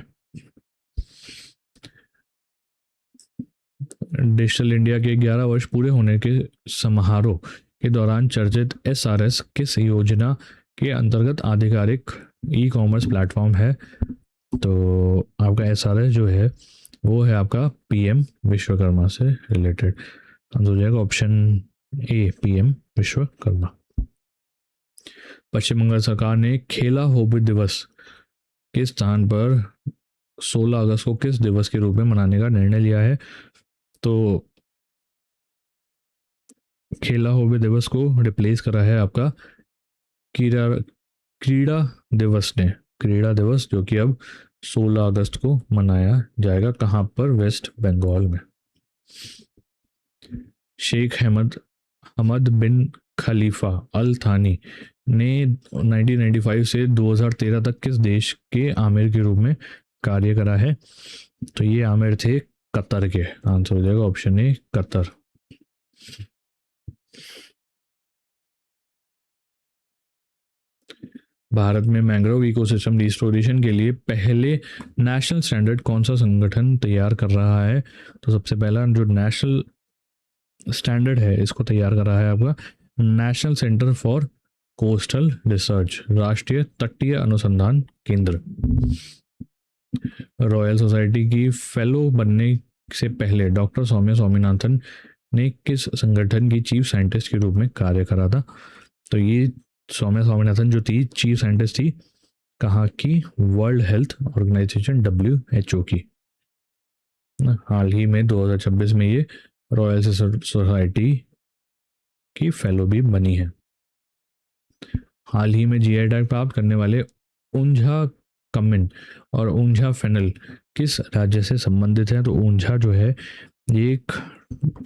डिजिटल इंडिया के 11 वर्ष पूरे होने के समारोह के दौरान चर्चित SRS किस योजना के अंतर्गत आधिकारिक ई-कॉमर्स प्लेटफॉर्म है? तो आपका SRS जो है वो है आपका PM विश्वकर्मा से रिलेटेड। आंसर हो जाएगा ऑप्शन ए, PM विश्वकर्मा। पश्चिम बंगाल सरकार ने खेला हॉबी दिवस के स्थान पर 16 अगस्त को किस दिवस के रूप में मनाने का निर्णय लिया है? तो खेला हॉबी दिवस को रिप्लेस करा है आपका क्रीड़ा दिवस ने। क्रीड़ा दिवस जो कि अब 16 अगस्त को मनाया जाएगा। कहाँ पर? वेस्ट बंगाल में। शेख हमद बिन खलीफा अल थानी ने 1995 से 2013 तक किस देश के आमिर के रूप में कार्य करा है? तो ये आमिर थे कतर के। आंसर हो जाएगा ऑप्शन ए, कतर। भारत में मैंग्रोव इकोसिस्टम रिस्टोरेशन के लिए पहले नेशनल स्टैंडर्ड कौन सा संगठन तैयार कर रहा है? तो सबसे पहला जो नेशनल स्टैंडर्ड है इसको तैयार कर रहा है आपका national centre for coastal research, राष्ट्रीय तटीय अनुसंधान केंद्र। रॉयल सोसाइटी की फेलो बनने से पहले डॉक्टर सौम्या स्वामीनाथन ने किस संगठन की चीफ साइंटिस्ट के रूप में कार्य करा था? तो ये सौम्या स्वामीनाथन जो थी चीफ साइंटिस्ट थी कहाँ की? वर्ल्ड हेल्थ ऑर्गेनाइजेशन WHO की। हाल ही में 2026 में ये रॉयल सोसाइटी की फेलो भी बनी है। हाल ही में GI टैग प्राप्त करने वाले ऊंझा कमिन और ऊंझा फेनल किस राज्य से संबंधित है? तो ऊंझा जो है ये एक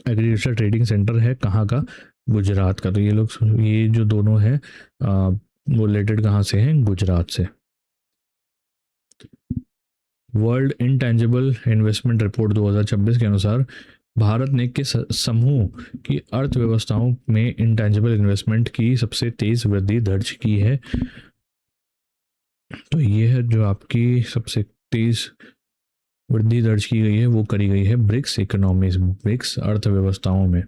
एग्रीकल्चर ट्रेडिंग सेंटर है, कहाँ का? गुजरात का। तो ये जो दोनों है वो रिलेटेड कहाँ से हैं? गुजरात से। वर्ल्ड इंटेंजिबल इन्वेस्टमेंट रिपोर्ट 2026 के अनुसार भारत ने किस समूह की अर्थव्यवस्थाओं में इंटेंजिबल इन्वेस्टमेंट की सबसे तेज वृद्धि दर्ज की है? तो ये है जो आपकी सबसे तेज वृद्धि दर्ज की गई है वो करी गई है ब्रिक्स इकोनॉमीज, ब्रिक्स अर्थव्यवस्थाओं में।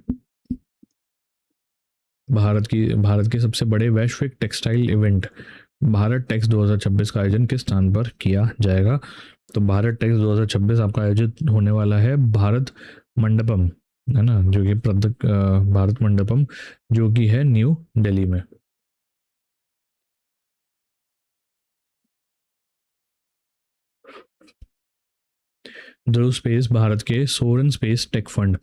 भारत के सबसे बड़े वैश्विक टेक्सटाइल इवेंट भारत टेक्स 2026 का आयोजन किस स्थान पर किया जाएगा? तो भारत टेक्स 2026 आपका आयोजित होने वाला है भारत मंडपम, है ना, जो कि भारत मंडपम जो कि है न्यू दिल्ली में। ध्रुव स्पेस भारत के सोरेन स्पेस टेक फंड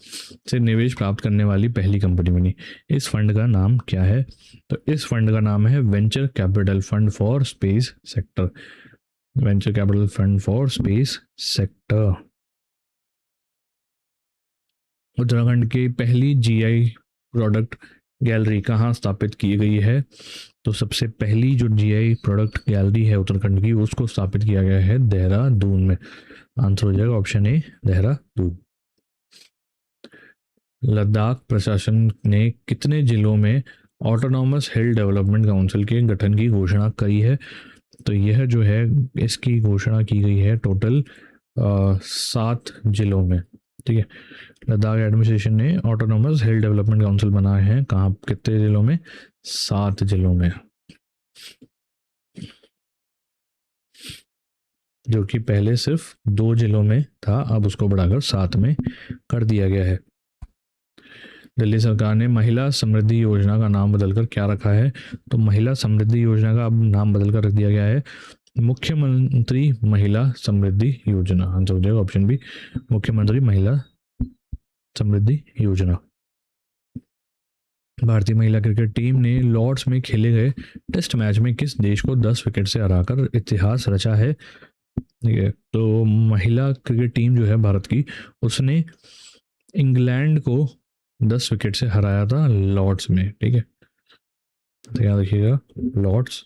से निवेश प्राप्त करने वाली पहली कंपनी बनी। इस फंड का नाम क्या है? तो इस फंड का नाम है venture capital fund for space sector. Venture capital fund for space sector. Uttarakhand की पहली GI प्रोडक्ट गैलरी कहाँ स्थापित की गई है? तो सबसे पहली जो GI प्रोडक्ट गैलरी है उत्तराखंड की उसको स्थापित किया गया है देहरादून में। आंसर हो जाएगा ऑप्शन ए, देहरादून। लद्दाख प्रशासन ने कितने जिलों में ऑटोनॉमस हिल डेवलपमेंट काउंसिल के गठन की घोषणा करी है? तो यह जो है इसकी घोषणा की गई है टोटल 7 जिलों में। ठीक है, लद्दाख एडमिनिस्ट्रेशन ने ऑटोनॉमस हिल डेवलपमेंट काउंसिल बनाए हैं कहाँ, कितने जिलों में? 7 जिलों में, जो कि पहले सिर्फ 2 जिलों में था, अब उसको बढ़ाकर 7 में कर दिया गया है। दिल्ली सरकार ने महिला समृद्धि योजना का नाम बदलकर क्या रखा है? तो महिला समृद्धि योजना का अब नाम बदलकर रख दिया गया है मुख्यमंत्री महिला समृद्धि योजना। आंसर हो जाएगा ऑप्शन बी, मुख्यमंत्री महिला समृद्धि योजना। भारतीय महिला क्रिकेट टीम ने लॉर्ड्स में खेले गए टेस्ट मैच में किस देश को 10 विकेट से हराकर इतिहास रचा है? ठीक है, तो महिला क्रिकेट टीम जो है भारत की उसने इंग्लैंड को 10 विकेट से हराया था लॉर्ड्स में। ठीक है, तो याद रखिएगा लॉर्ड्स।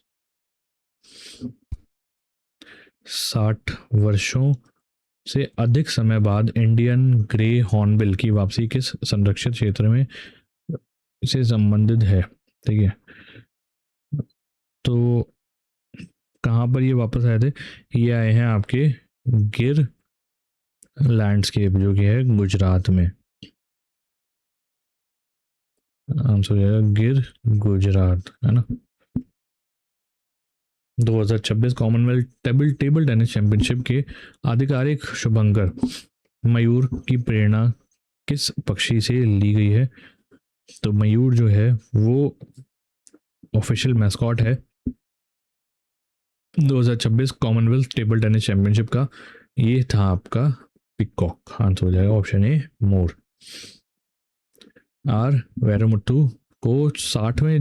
60 वर्षों से अधिक समय बाद इंडियन ग्रे हॉर्नबिल की वापसी किस संरक्षित क्षेत्र में से संबंधित है? ठीक है, तो कहाँ पर ये वापस आए थे? ये आए हैं आपके गिर लैंडस्केप जो कि है गुजरात में। आंसर हो जाएगा गिर गुजरात, है ना। 2026 कॉमनवेल्थ टेबल टेनिस चैंपियनशिप के आधिकारिक शुभंकर मयूर की प्रेरणा किस पक्षी से ली गई है? तो मयूर जो है वो ऑफिशियल मैस्कॉट है 2026 कॉमनवेल्थ टेबल टेनिस चैंपियनशिप का। ये था आपका पिकॉक। आंसर हो जाएगा ऑप्शन ए, मोर। आर वैरमुत्तु को 60वें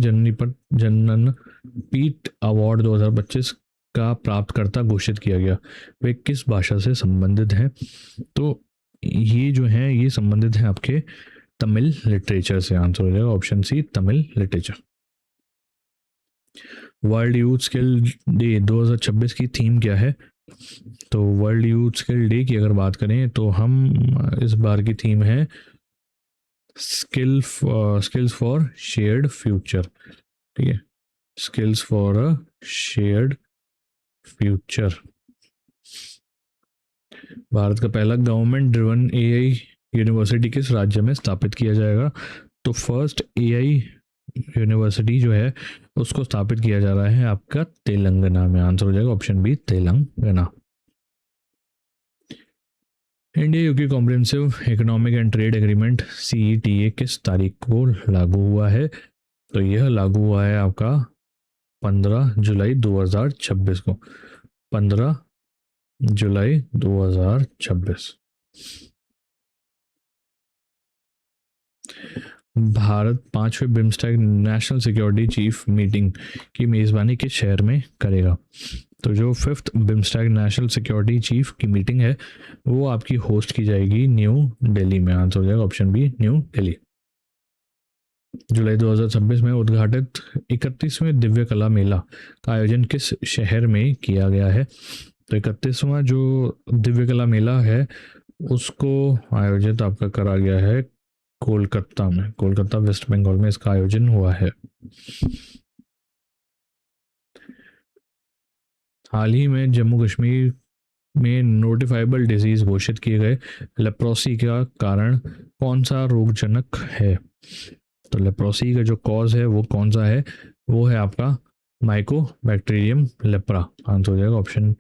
जननपीठ अवार्ड 2025 का प्राप्तकर्ता घोषित किया गया। वे किस भाषा से संबंधित हैं? तो ये जो है ये संबंधित है आपके तमिल लिटरेचर से। आंसर हो जाएगा option C, Tamil literature. World youth skill day 2026 की थीम क्या है? तो वर्ल्ड यूथ स्किल डे की अगर बात करें तो हम इस बार की थीम है स्किल्स फॉर शेयर्ड फ्यूचर। ठीक है, skills for a shared future. Bharat का पहला गवर्नमेंट ड्रिवन AI यूनिवर्सिटी किस राज्य में स्थापित किया जाएगा? तो फर्स्ट AI यूनिवर्सिटी जो है उसको स्थापित किया जा रहा है आपका तेलंगाना में। आंसर हो जाएगा option B, Telangana. India UK comprehensive economic and trade agreement CETA किस तारीख को लागू हुआ है? तो यह लागू हुआ है आपका 15 जुलाई 2026 को। 15 जुलाई 2026। भारत 5वें BIMSTEC national security chief meeting की मेज़बानी किस शहर में करेगा? तो जो 5th BIMSTEC national security chief की मीटिंग है वो आपकी होस्ट की जाएगी न्यू दिल्ली में। आंसर हो जाएगा ऑप्शन बी, न्यू दिल्ली। जुलाई 2026 में उद्घाटित 31वें दिव्य कला मेला का आयोजन किस शहर में किया गया है? तो 31वां जो दिव्य कला मेला है उसको आयोजित आपका करा गया है कोलकाता में। कोलकाता वेस्ट बंगाल में इसका आयोजन हुआ है। हाल ही में जम्मू कश्मीर में नोटिफाइबल डिजीज घोषित किए गए लेप्रोसी का कारण कौन सा रोगजनक है? तो लेप्रोसी का जो कॉज है वो कौन सा है? वो है आपका माइकोबैक्टीरियम लेप्रा। आंसर हो जाएगा ऑप्शन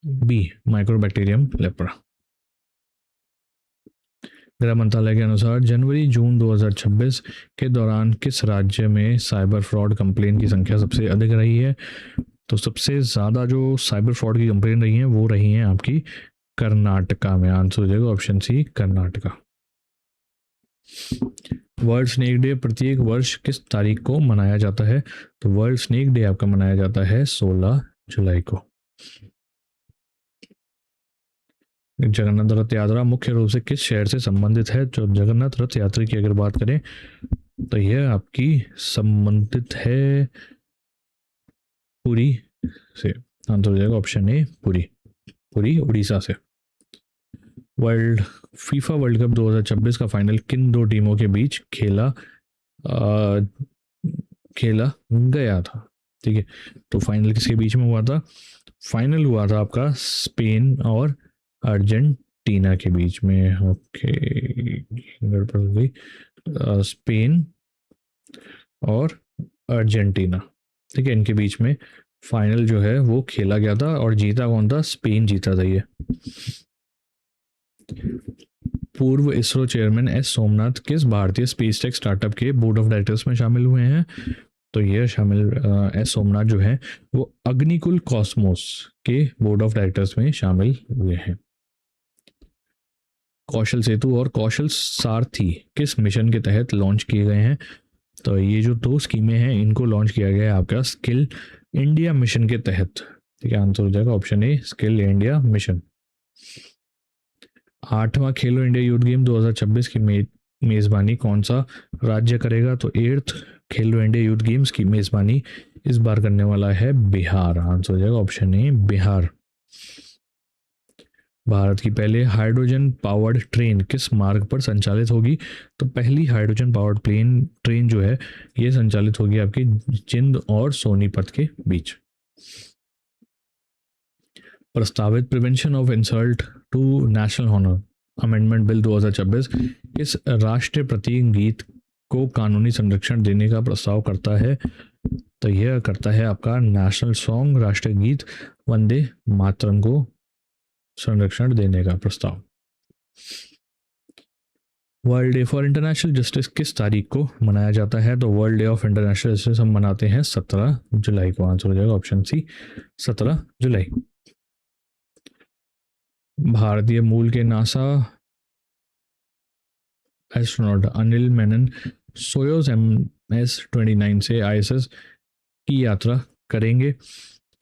बी, माइक्रोबैक्टीरियम लेप्रा। गृह मंत्रालय के अनुसार जनवरी जून 2026 के दौरान किस राज्य में साइबर फ्रॉड कंप्लेन की संख्या सबसे अधिक रही है? तो सबसे ज़्यादा जो साइबर फ्रॉड की कंप्लेन रही हैं वो रही हैं आपकी कर्नाटका में। आंसर हो जाएगा option C, Karnataka. World snake day प्रत्येक वर्ष किस तारीख को मनाया जाता है? तो वर्ल्ड स्नेक डे आपका मनाया जाता है 16 जुलाई को। जगन्नाथ रथ यात्रा मुख्य रूप से किस शहर से संबंधित है? जो जगन्नाथ रथ यात्रा की अगर बात करें तो यह आपकी संबंधित है पुरी से। आंसर हो जाएगा ऑप्शन ए, पुरी। पुरी उड़ीसा से। फीफा वर्ल्ड कप 2026 का फाइनल किन दो टीमों के बीच खेला गया था? ठीक है, तो फाइनल किसके बीच में हुआ था? फाइनल हुआ था आपका स्पेन और अर्जेंटीना के बीच में। ओके, गड़बड़ हो गई। स्पेन और अर्जेंटीना, ठीक है, इनके बीच में फाइनल जो है वो खेला गया था और जीता कौन था? स्पेन जीता था ये। पूर्व इसरो चेयरमैन एस सोमनाथ किस भारतीय स्पेस टेक स्टार्टअप के बोर्ड ऑफ डायरेक्टर्स में शामिल हुए हैं? तो ये शामिल एस सोमनाथ जो है वो अग्निकुल कॉस्मोस के बोर्ड ऑफ डायरेक्टर्स में शामिल हुए हैं। कौशल सेतु और कौशल सारथी किस मिशन के तहत लॉन्च किए गए हैं? तो ये जो दो स्कीमें हैं इनको लॉन्च किया गया है आपका स्किल इंडिया मिशन के तहत। ठीक है, आंसर हो जाएगा option A, skill India mission. 8वां खेलो इंडिया यूथ गेम 2026 की मेज़बानी कौन सा राज्य करेगा? तो 8th खेलो इंडिया यूथ गेम्स की मेज़बानी इस बार करने वाला है बिहार। आंसर हो जाएगा ऑप्शन ए, बिहार। भारत की पहले हाइड्रोजन पावर्ड ट्रेन किस मार्ग पर संचालित होगी? तो पहली हाइड्रोजन पावर्ड ट्रेन जो है ये संचालित होगी आपकी जिंद और सोनीपत के बीच। प्रस्तावित prevention of insult to national honour amendment bill 2026 किस राष्ट्रीय प्रतीक गीत को कानूनी संरक्षण देने का प्रस्ताव करता है? तो यह करता है आपका नेशनल सॉन्ग, राष्ट्रीय गीत वंदे मातरम को संरक्षण देने का प्रस्ताव। World day for international justice किस तारीख को मनाया जाता है? तो world day of international justice हम मनाते हैं 17 जुलाई को। आंसर हो जाएगा ऑप्शन सी, 17 जुलाई। भारतीय मूल के NASA astronaut Anil Menon Soyuz MS-29 से ISS की यात्रा करेंगे।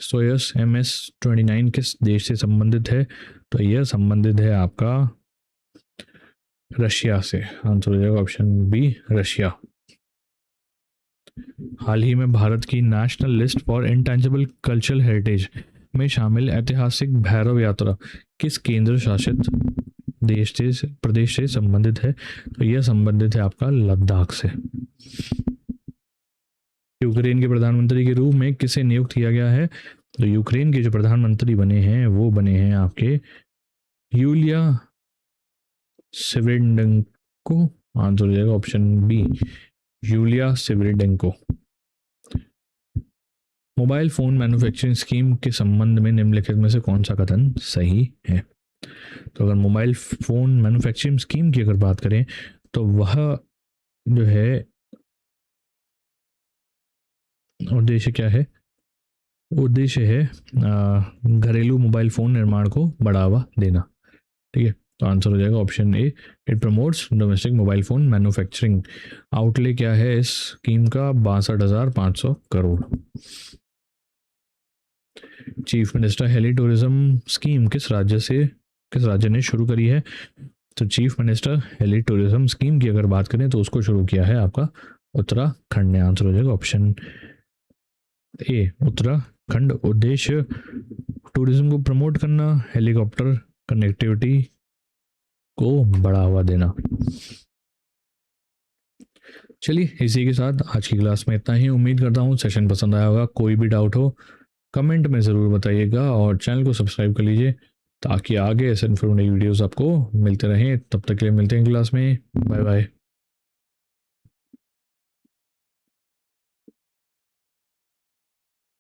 सोयूज MS-29 किस देश से संबंधित है? तो यह संबंधित है आपका रशिया से। आंसर हो जाएगा ऑप्शन बी, रशिया। हाल ही में भारत की national list for intangible cultural heritage में शामिल ऐतिहासिक भैरव यात्रा किस केंद्र शासित प्रदेश से संबंधित है? तो यह संबंधित है आपका लद्दाख से। यूक्रेन के प्रधानमंत्री के रूप में किसे नियुक्त किया गया है? तो यूक्रेन के जो प्रधानमंत्री बने हैं वो बने हैं आपके यूलिया सिविरडेंको। आंसर हो जाएगा option B, Yulia Svyrydenko. Mobile phone manufacturing scheme के संबंध में निम्नलिखित में से कौन सा कथन सही है? तो अगर मोबाइल फ़ोन मैन्युफैक्चरिंग स्कीम की अगर बात करें तो वह जो है उद्देश्य क्या है, उद्देश्य है घरेलू मोबाइल फ़ोन निर्माण को बढ़ावा देना। ठीक है, तो आंसर हो जाएगा option A, it promotes domestic mobile phone manufacturing. Outlay क्या है इस स्कीम का, 62,500 crore. Chief minister heli tourism scheme किस राज्य ने शुरू करी है? तो chief minister heli tourism scheme की अगर बात करें तो उसको शुरू किया है आपका उत्तराखंड ने। आंसर हो जाएगा ऑप्शन ए, उत्तराखंड। उद्देश्य टूरिज्म को प्रमोट करना, हेलीकॉप्टर कनेक्टिविटी को बढ़ावा देना। चलिए, इसी के साथ आज की क्लास में इतना ही। उम्मीद करता हूँ सेशन पसंद आया होगा। कोई भी डाउट हो कमेंट में ज़रूर बताइएगा और चैनल को सब्सक्राइब कर लीजिए ताकि आगे ऐसे इन्फॉर्मेटिव वीडियोस आपको मिलते रहें। तब तक के लिए मिलते हैं क्लास में। Bye bye.